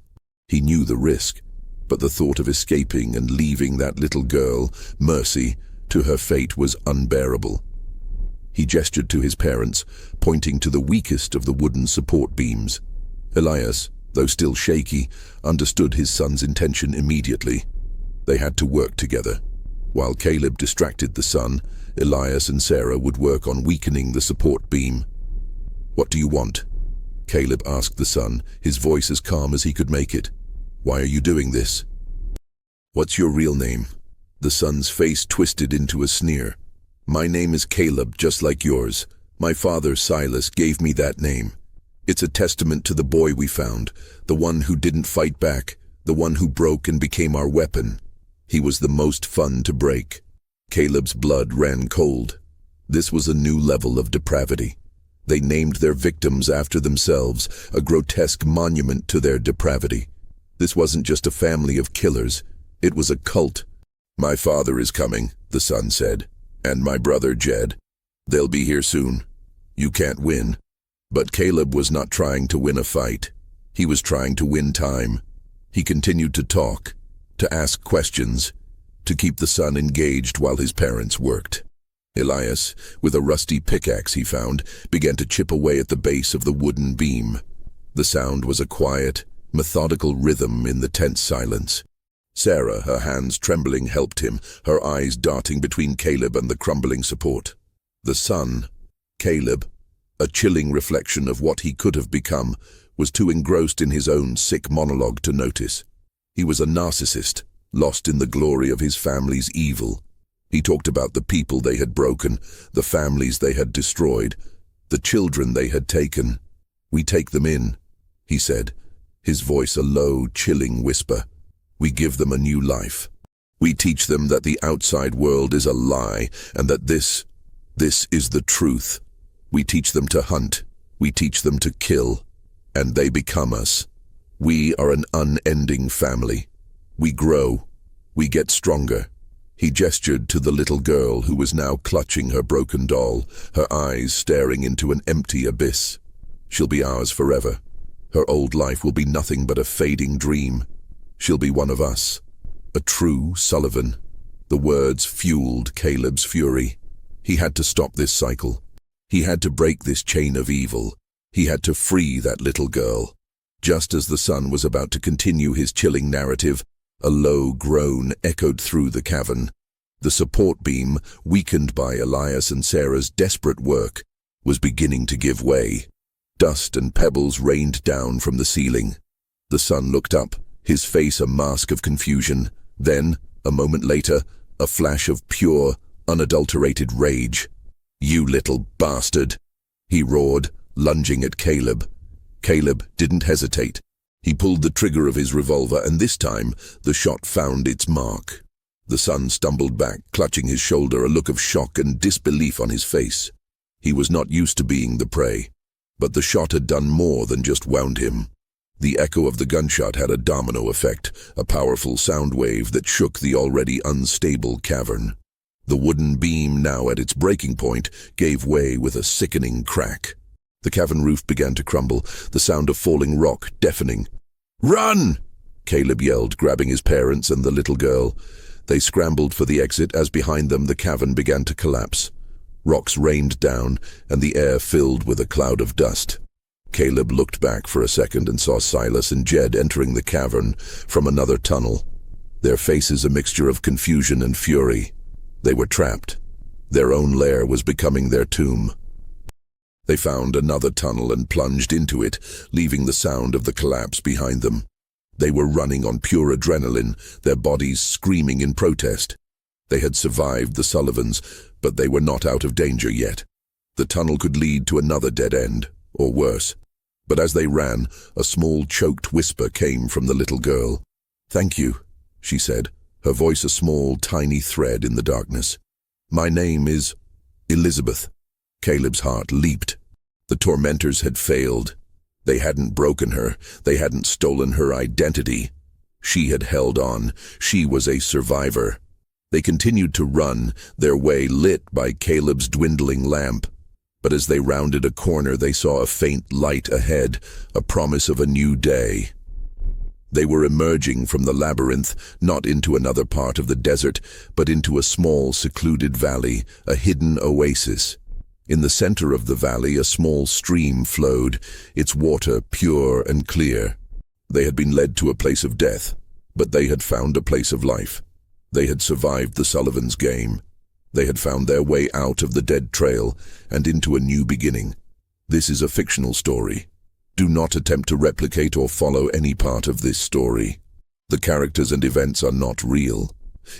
He knew the risk, but the thought of escaping and leaving that little girl, Mercy, to her fate was unbearable. He gestured to his parents, pointing to the weakest of the wooden support beams. Elias, though still shaky, understood his son's intention immediately. They had to work together. While Caleb distracted the son, Elias and Sarah would work on weakening the support beam. "What do you want?" Caleb asked the son, his voice as calm as he could make it. "Why are you doing this?" "What's your real name?" The son's face twisted into a sneer. "My name is Caleb, just like yours. My father, Silas, gave me that name. It's a testament to the boy we found, the one who didn't fight back, the one who broke and became our weapon. He was the most fun to break." Caleb's blood ran cold. This was a new level of depravity. They named their victims after themselves, a grotesque monument to their depravity. This wasn't just a family of killers, it was a cult. "My father is coming," the son said, "and my brother Jed. They'll be here soon. You can't win." But Caleb was not trying to win a fight. He was trying to win time. He continued to talk, to ask questions, to keep the son engaged while his parents worked. Elias, with a rusty pickaxe he found, began to chip away at the base of the wooden beam. The sound was a quiet, methodical rhythm in the tense silence. Sarah, her hands trembling, helped him, her eyes darting between Caleb and the crumbling support. The son, Caleb, a chilling reflection of what he could have become, was too engrossed in his own sick monologue to notice. He was a narcissist, lost in the glory of his family's evil. He talked about the people they had broken, the families they had destroyed, the children they had taken. "We take them in," he said, his voice a low, chilling whisper. "We give them a new life. We teach them that the outside world is a lie and that this is the truth. We teach them to hunt. We teach them to kill. And they become us. We are an unending family. We grow. We get stronger." He gestured to the little girl who was now clutching her broken doll, her eyes staring into an empty abyss. "She'll be ours forever. Her old life will be nothing but a fading dream. She'll be one of us. A true Sullivan." The words fueled Caleb's fury. He had to stop this cycle. He had to break this chain of evil. He had to free that little girl. Just as the son was about to continue his chilling narrative, a low groan echoed through the cavern. The support beam, weakened by Elias and Sarah's desperate work, was beginning to give way. Dust and pebbles rained down from the ceiling. The son looked up, his face a mask of confusion. Then, a moment later, a flash of pure, unadulterated rage. "You little bastard," he roared, lunging at Caleb. Caleb didn't hesitate. He pulled the trigger of his revolver, and this time the shot found its mark. The son stumbled back, clutching his shoulder, a look of shock and disbelief on his face. He was not used to being the prey, but the shot had done more than just wound him. The echo of the gunshot had a domino effect, a powerful sound wave that shook the already unstable cavern. The wooden beam, now at its breaking point, gave way with a sickening crack. The cavern roof began to crumble, the sound of falling rock deafening. "Run!" Caleb yelled, grabbing his parents and the little girl. They scrambled for the exit as behind them the cavern began to collapse. Rocks rained down, and the air filled with a cloud of dust. Caleb looked back for a second and saw Silas and Jed entering the cavern from another tunnel. Their faces a mixture of confusion and fury. They were trapped. Their own lair was becoming their tomb. They found another tunnel and plunged into it, leaving the sound of the collapse behind them. They were running on pure adrenaline, their bodies screaming in protest. They had survived the Sullivans, but they were not out of danger yet. The tunnel could lead to another dead end, or worse. But as they ran, a small choked whisper came from the little girl. "Thank you," she said, her voice a small, tiny thread in the darkness. "My name is Elizabeth." Caleb's heart leaped. The tormentors had failed. They hadn't broken her. They hadn't stolen her identity. She had held on. She was a survivor. They continued to run, their way lit by Caleb's dwindling lamp. But as they rounded a corner, they saw a faint light ahead, a promise of a new day. They were emerging from the labyrinth, not into another part of the desert, but into a small, secluded valley, a hidden oasis. In the center of the valley, a small stream flowed, its water pure and clear. They had been led to a place of death, but they had found a place of life. They had survived the Sullivans' game. They had found their way out of the dead trail and into a new beginning. This is a fictional story. Do not attempt to replicate or follow any part of this story. The characters and events are not real.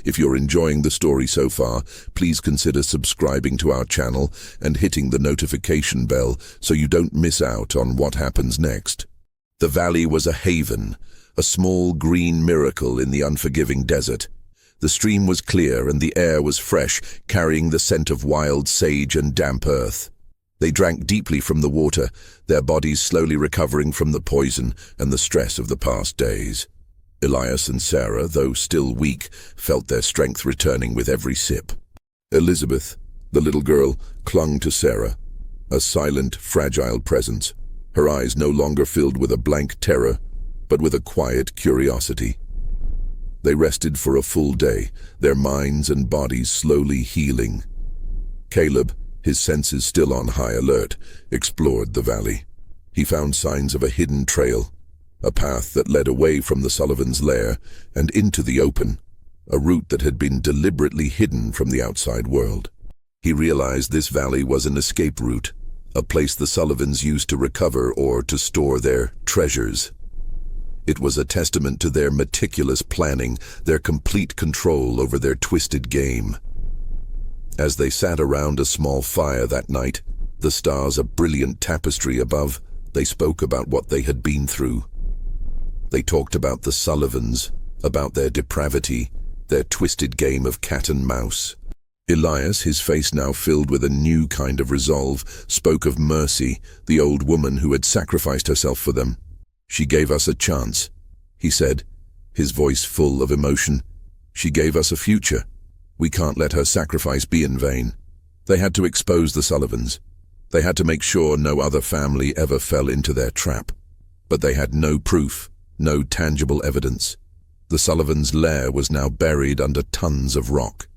If you're enjoying the story so far, please consider subscribing to our channel and hitting the notification bell so you don't miss out on what happens next. The valley was a haven, a small green miracle in the unforgiving desert. The stream was clear and the air was fresh, carrying the scent of wild sage and damp earth. They drank deeply from the water, their bodies slowly recovering from the poison and the stress of the past days. Elias and Sarah, though still weak, felt their strength returning with every sip. Elizabeth, the little girl, clung to Sarah, a silent, fragile presence, her eyes no longer filled with a blank terror, but with a quiet curiosity. They rested for a full day, their minds and bodies slowly healing. Caleb, his senses still on high alert, explored the valley. He found signs of a hidden trail, a path that led away from the Sullivans' lair and into the open, a route that had been deliberately hidden from the outside world. He realized this valley was an escape route, a place the Sullivans used to recover or to store their treasures. It was a testament to their meticulous planning, their complete control over their twisted game. As they sat around a small fire that night, the stars a brilliant tapestry above, they spoke about what they had been through. They talked about the Sullivans, about their depravity, their twisted game of cat and mouse. Elias, his face now filled with a new kind of resolve, spoke of Mercy, the old woman who had sacrificed herself for them. "She gave us a chance," he said, his voice full of emotion. "She gave us a future. We can't let her sacrifice be in vain." They had to expose the Sullivans. They had to make sure no other family ever fell into their trap. But they had no proof, no tangible evidence. The Sullivans' lair was now buried under tons of rock.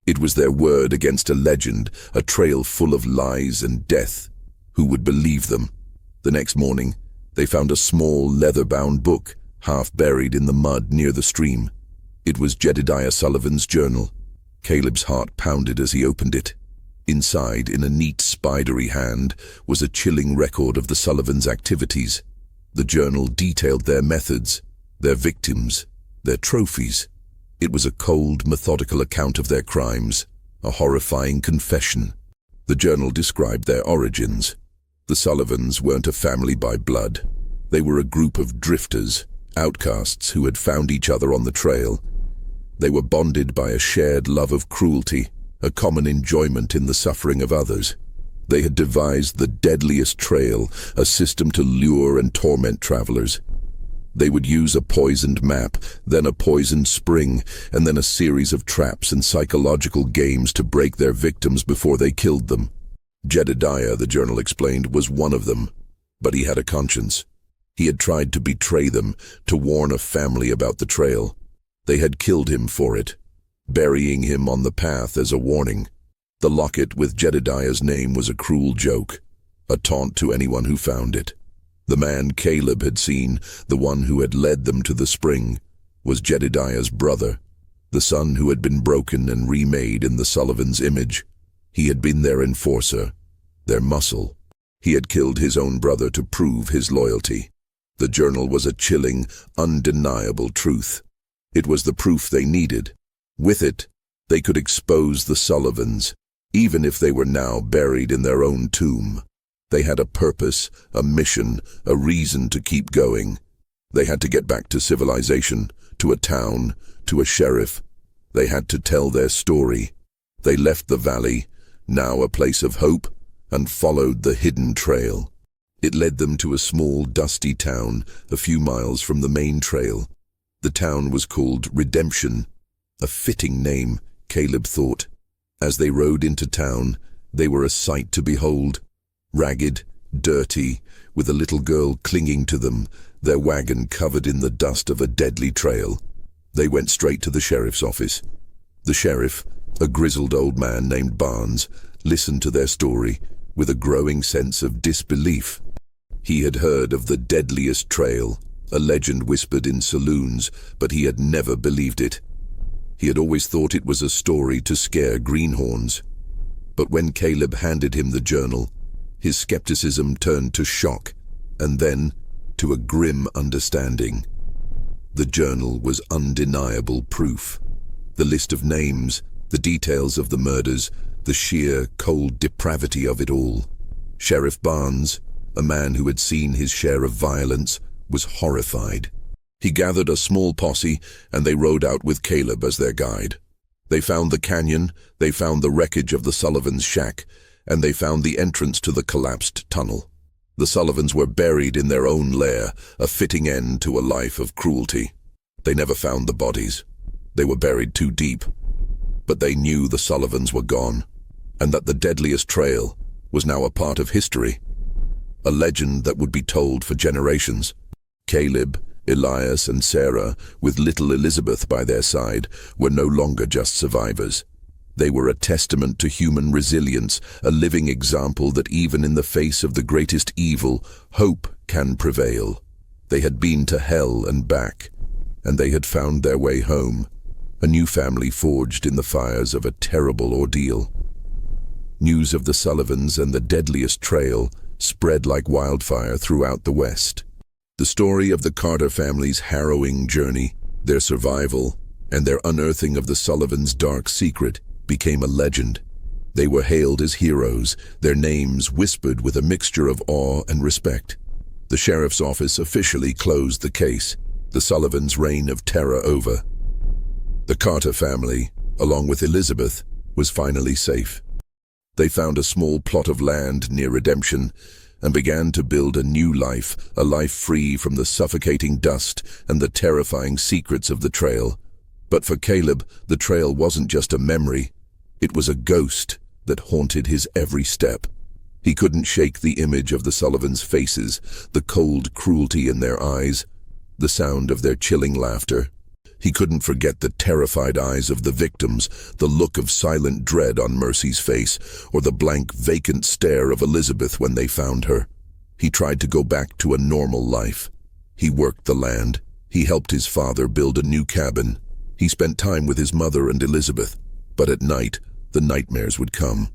It was their word against a legend, a trail full of lies and death. Who would believe them? The next morning, they found a small leather-bound book, half buried in the mud near the stream. It was Jedediah Sullivan's journal. Caleb's heart pounded as he opened it. Inside, in a neat, spidery hand, was a chilling record of the Sullivans' activities. The journal detailed their methods, their victims, their trophies. It was a cold, methodical account of their crimes, a horrifying confession. The journal described their origins. The Sullivans weren't a family by blood. They were a group of drifters, outcasts who had found each other on the trail. They were bonded by a shared love of cruelty, a common enjoyment in the suffering of others. They had devised the Deadliest trail, a system to lure and torment travelers. They would use a poisoned map, then a poisoned spring, and then a series of traps and psychological games to break their victims before they killed them. Jedediah, the journal explained, was one of them, but he had a conscience. He had tried to betray them, to warn a family about the trail. They had killed him for it, burying him on the path as a warning. The locket with Jedediah's name was a cruel joke, a taunt to anyone who found it. The man Caleb had seen, the one who had led them to the spring, was Jedediah's brother, the son who had been broken and remade in the Sullivans' image. He had been their enforcer, their muscle. He had killed his own brother to prove his loyalty. The journal was a chilling, undeniable truth. It was the proof they needed. With it, they could expose the Sullivans, even if they were now buried in their own tomb. They had a purpose, a mission, a reason to keep going. They had to get back to civilization, to a town, to a sheriff. They had to tell their story. They left the valley, now a place of hope, and followed the hidden trail. It led them to a small, dusty town a few miles from the main trail. The town was called Redemption, a fitting name, Caleb thought. As they rode into town, they were a sight to behold. Ragged, dirty, with a little girl clinging to them, their wagon covered in the dust of a deadly trail. They went straight to the sheriff's office. The sheriff, a grizzled old man named Barnes, listened to their story with a growing sense of disbelief. He had heard of the Deadliest trail, a legend whispered in saloons, but he had never believed it. He had always thought it was a story to scare greenhorns. But when Caleb handed him the journal, his skepticism turned to shock, and then to a grim understanding. The journal was undeniable proof. The list of names, the details of the murders, the sheer, cold depravity of it all. Sheriff Barnes, a man who had seen his share of violence, was horrified. He gathered a small posse, and they rode out with Caleb as their guide. They found the canyon, they found the wreckage of the Sullivans' shack, and they found the entrance to the collapsed tunnel. The Sullivans were buried in their own lair, a fitting end to a life of cruelty. They never found the bodies. They were buried too deep. But they knew the Sullivans were gone, and that the Deadliest trail was now a part of history, a legend that would be told for generations. Caleb, Elias, and Sarah, with little Elizabeth by their side, were no longer just survivors. They were a testament to human resilience, a living example that even in the face of the greatest evil, hope can prevail. They had been to hell and back, and they had found their way home, a new family forged in the fires of a terrible ordeal. News of the Sullivans and the Deadliest trail spread like wildfire throughout the West. The story of the Carter family's harrowing journey, their survival, and their unearthing of the Sullivans' dark secret became a legend. They were hailed as heroes, their names whispered with a mixture of awe and respect. The sheriff's office officially closed the case, the Sullivans' reign of terror over. The Carter family, along with Elizabeth, was finally safe. They found a small plot of land near Redemption and began to build a new life, a life free from the suffocating dust and the terrifying secrets of the trail. But for Caleb, the trail wasn't just a memory. It was a ghost that haunted his every step. He couldn't shake the image of the Sullivans' faces, the cold cruelty in their eyes, the sound of their chilling laughter. He couldn't forget the terrified eyes of the victims, the look of silent dread on Mercy's face, or the blank, vacant stare of Elizabeth when they found her. He tried to go back to a normal life. He worked the land. He helped his father build a new cabin. He spent time with his mother and Elizabeth. But at night, the nightmares would come.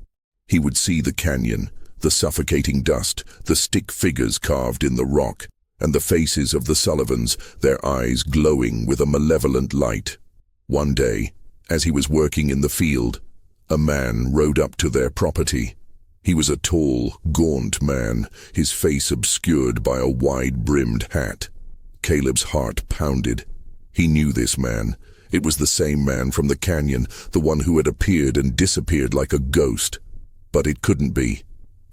He would see the canyon, the suffocating dust, the stick figures carved in the rock, and the faces of the Sullivans, their eyes glowing with a malevolent light. One day, as he was working in the field, a man rode up to their property. He was a tall, gaunt man, his face obscured by a wide-brimmed hat. Caleb's heart pounded. He knew this man. It was the same man from the canyon, the one who had appeared and disappeared like a ghost. But it couldn't be.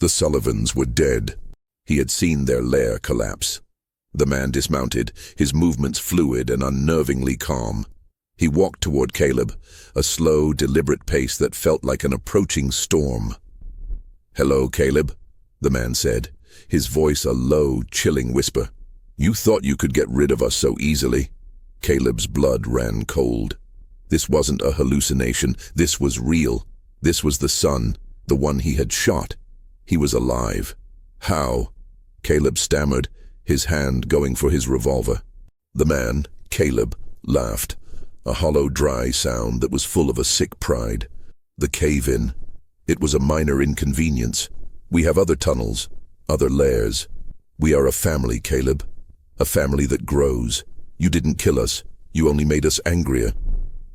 The Sullivans were dead. He had seen their lair collapse. The man dismounted, his movements fluid and unnervingly calm. He walked toward Caleb, a slow, deliberate pace that felt like an approaching storm. "Hello, Caleb," the man said, his voice a low, chilling whisper. "You thought you could get rid of us so easily." Caleb's blood ran cold. This wasn't a hallucination. This was real. This was the son, the one he had shot. He was alive. "How?" Caleb stammered, his hand going for his revolver. The man, Caleb, laughed, a hollow, dry sound that was full of a sick pride. "The cave-in. It was a minor inconvenience. We have other tunnels, other lairs. We are a family, Caleb. A family that grows. You didn't kill us. You only made us angrier."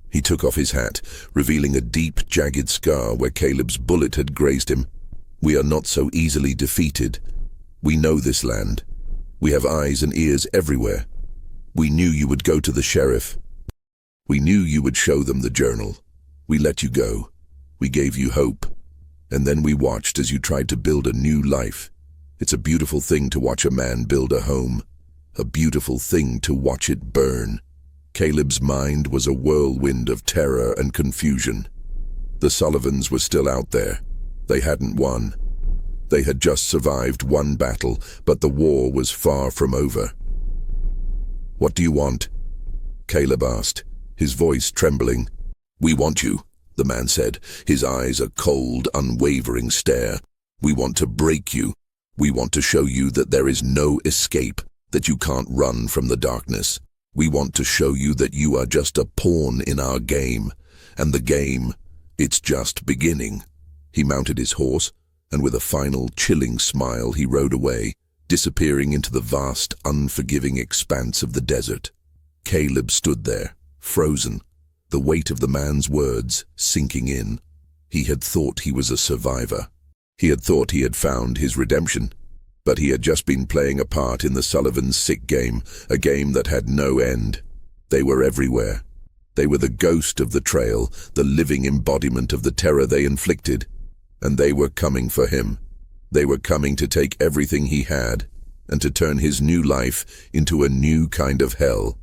He took off his hat, revealing a deep, jagged scar where Caleb's bullet had grazed him. "We are not so easily defeated. We know this land. We have eyes and ears everywhere. We knew you would go to the sheriff. We knew you would show them the journal. We let you go. We gave you hope. And then we watched as you tried to build a new life. It's a beautiful thing to watch a man build a home. A beautiful thing to watch it burn." Caleb's mind was a whirlwind of terror and confusion. The Sullivans were still out there. They hadn't won. They had just survived one battle, but the war was far from over. "What do you want?" Caleb asked, his voice trembling. "We want you," the man said, his eyes a cold, unwavering stare. "We want to break you. We want to show you that there is no escape, that you can't run from the darkness. We want to show you that you are just a pawn in our game. And the game, it's just beginning." He mounted his horse, and with a final, chilling smile he rode away, disappearing into the vast, unforgiving expanse of the desert. Caleb stood there, frozen, the weight of the man's words sinking in. He had thought he was a survivor. He had thought he had found his redemption. But he had just been playing a part in the Sullivans' sick game, a game that had no end. They were everywhere. They were the ghost of the trail, the living embodiment of the terror they inflicted. And they were coming for him. They were coming to take everything he had, and to turn his new life into a new kind of hell.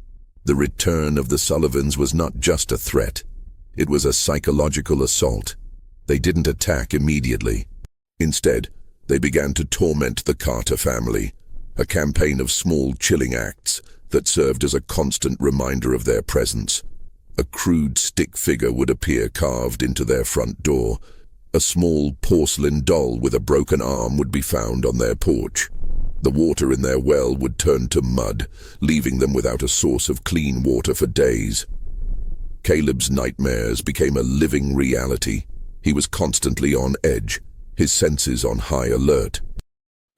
The return of the Sullivans was not just a threat. It was a psychological assault. They didn't attack immediately. Instead, they began to torment the Carter family, a campaign of small, chilling acts that served as a constant reminder of their presence. A crude stick figure would appear carved into their front door. A small porcelain doll with a broken arm would be found on their porch. The water in their well would turn to mud, leaving them without a source of clean water for days. Caleb's nightmares became a living reality. He was constantly on edge, his senses on high alert.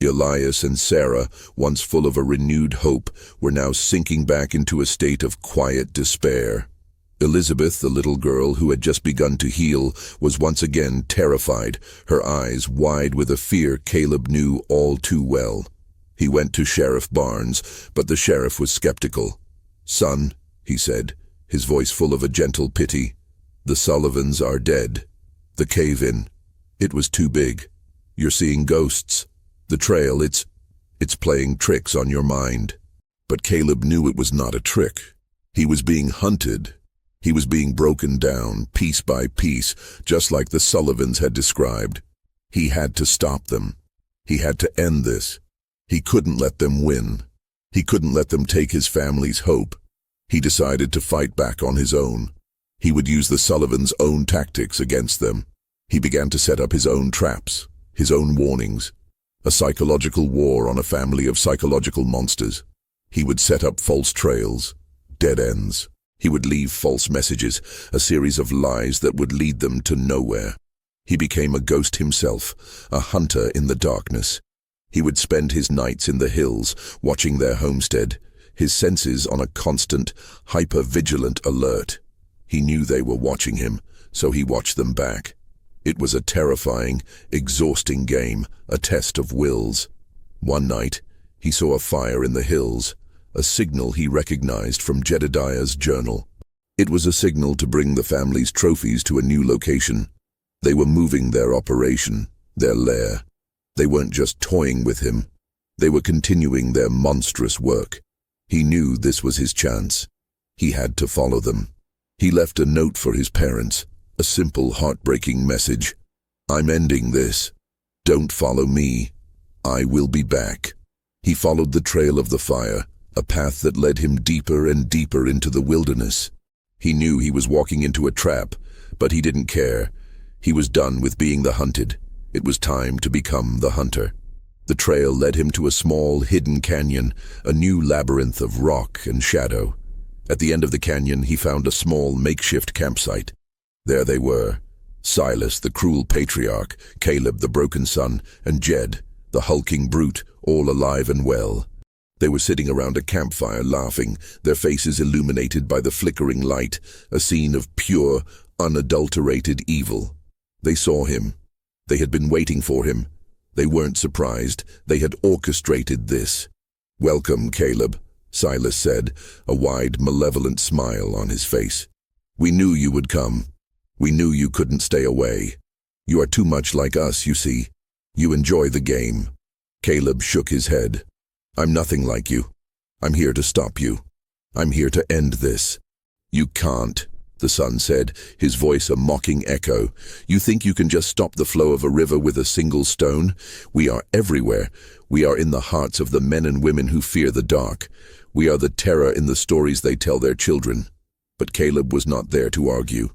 Elias and Sarah, once full of a renewed hope, were now sinking back into a state of quiet despair. Elizabeth, the little girl who had just begun to heal, was once again terrified, her eyes wide with a fear Caleb knew all too well. He went to Sheriff Barnes, but the sheriff was skeptical. "Son," he said, his voice full of a gentle pity, "the Sullivans are dead. The cave-in. It was too big. You're seeing ghosts. The trail, it's playing tricks on your mind." But Caleb knew it was not a trick. He was being hunted. He was being broken down, piece by piece, just like the Sullivans had described. He had to stop them. He had to end this. He couldn't let them win. He couldn't let them take his family's hope. He decided to fight back on his own. He would use the Sullivans' own tactics against them. He began to set up his own traps, his own warnings. A psychological war on a family of psychological monsters. He would set up false trails, dead ends. He would leave false messages, a series of lies that would lead them to nowhere. He became a ghost himself, a hunter in the darkness. He would spend his nights in the hills, watching their homestead, his senses on a constant, hyper-vigilant alert. He knew they were watching him, so he watched them back. It was a terrifying, exhausting game, a test of wills. One night, he saw a fire in the hills, a signal he recognized from Jedediah's journal. It was a signal to bring the family's trophies to a new location. They were moving their operation, their lair. They weren't just toying with him. They were continuing their monstrous work. He knew this was his chance. He had to follow them. He left a note for his parents, a simple, heartbreaking message. "I'm ending this. Don't follow me. I will be back." He followed the trail of the fire, a path that led him deeper and deeper into the wilderness. He knew he was walking into a trap, but he didn't care. He was done with being the hunted. It was time to become the hunter. The trail led him to a small, hidden canyon, a new labyrinth of rock and shadow. At the end of the canyon, he found a small, makeshift campsite. There they were, Silas, the cruel patriarch, Caleb, the broken son, and Jed, the hulking brute, all alive and well. They were sitting around a campfire laughing, their faces illuminated by the flickering light, a scene of pure, unadulterated evil. They saw him. They had been waiting for him. They weren't surprised. They had orchestrated this. "Welcome, Caleb," Silas said, a wide, malevolent smile on his face. "We knew you would come. We knew you couldn't stay away. You are too much like us, you see. You enjoy the game." Caleb shook his head. "I'm nothing like you. I'm here to stop you. I'm here to end this." "You can't," the son said, his voice a mocking echo. "You think you can just stop the flow of a river with a single stone? We are everywhere. We are in the hearts of the men and women who fear the dark. We are the terror in the stories they tell their children." But Caleb was not there to argue.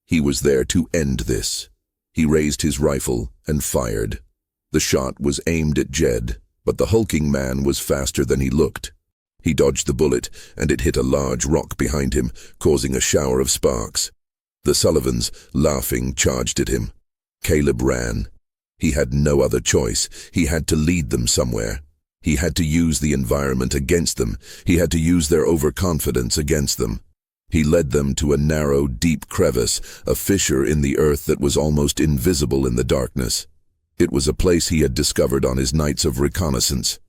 He was there to end this. He raised his rifle and fired. The shot was aimed at Jed, but the hulking man was faster than he looked. He dodged the bullet, and it hit a large rock behind him, causing a shower of sparks. The Sullivans, laughing, charged at him. Caleb ran. He had no other choice. He had to lead them somewhere. He had to use the environment against them. He had to use their overconfidence against them. He led them to a narrow, deep crevice, a fissure in the earth that was almost invisible in the darkness. It was a place he had discovered on his nights of reconnaissance.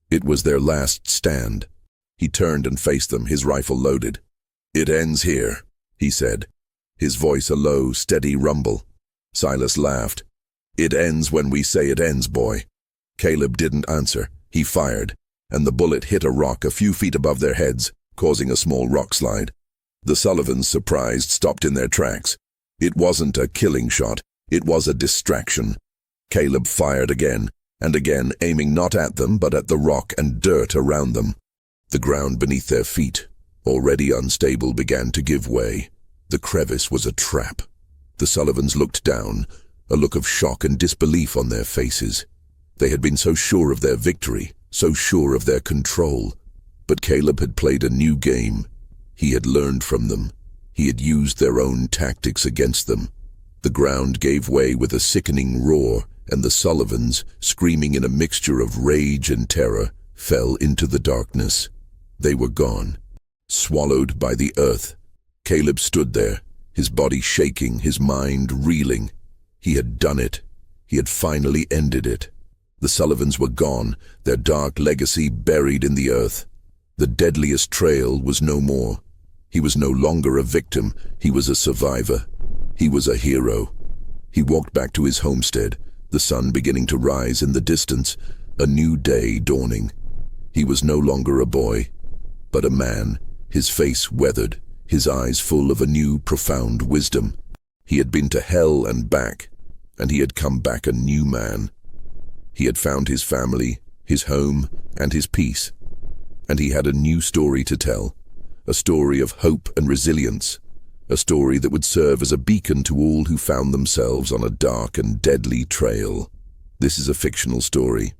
It was their last stand. He turned and faced them, his rifle loaded. "It ends here," he said, his voice a low, steady rumble. Silas laughed. "It ends when we say it ends, boy." Caleb didn't answer. He fired, and the bullet hit a rock a few feet above their heads, causing a small rock slide. The Sullivans, surprised, stopped in their tracks. It wasn't a killing shot. It was a distraction. Caleb fired again, and again, aiming not at them, but at the rock and dirt around them. The ground beneath their feet, already unstable, began to give way. The crevice was a trap. The Sullivans looked down, a look of shock and disbelief on their faces. They had been so sure of their victory, so sure of their control. But Caleb had played a new game. He had learned from them. He had used their own tactics against them. The ground gave way with a sickening roar, and the Sullivans, screaming in a mixture of rage and terror, fell into the darkness. They were gone, swallowed by the earth. Caleb stood there, his body shaking, his mind reeling. He had done it. He had finally ended it. The Sullivans were gone, their dark legacy buried in the earth. The Deadliest trail was no more. He was no longer a victim. He was a survivor. He was a hero. He walked back to his homestead, the sun beginning to rise in the distance, a new day dawning. He was no longer a boy, but a man, his face weathered, his eyes full of a new, profound wisdom. He had been to hell and back, and he had come back a new man. He had found his family, his home, and his peace. And he had a new story to tell, a story of hope and resilience, a story that would serve as a beacon to all who found themselves on a dark and deadly trail. This is a fictional story.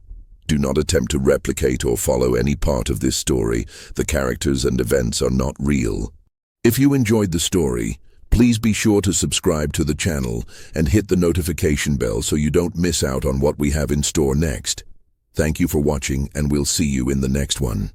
Do not attempt to replicate or follow any part of this story. The characters and events are not real. If you enjoyed the story, please be sure to subscribe to the channel and hit the notification bell so you don't miss out on what we have in store next. Thank you for watching, and we'll see you in the next one.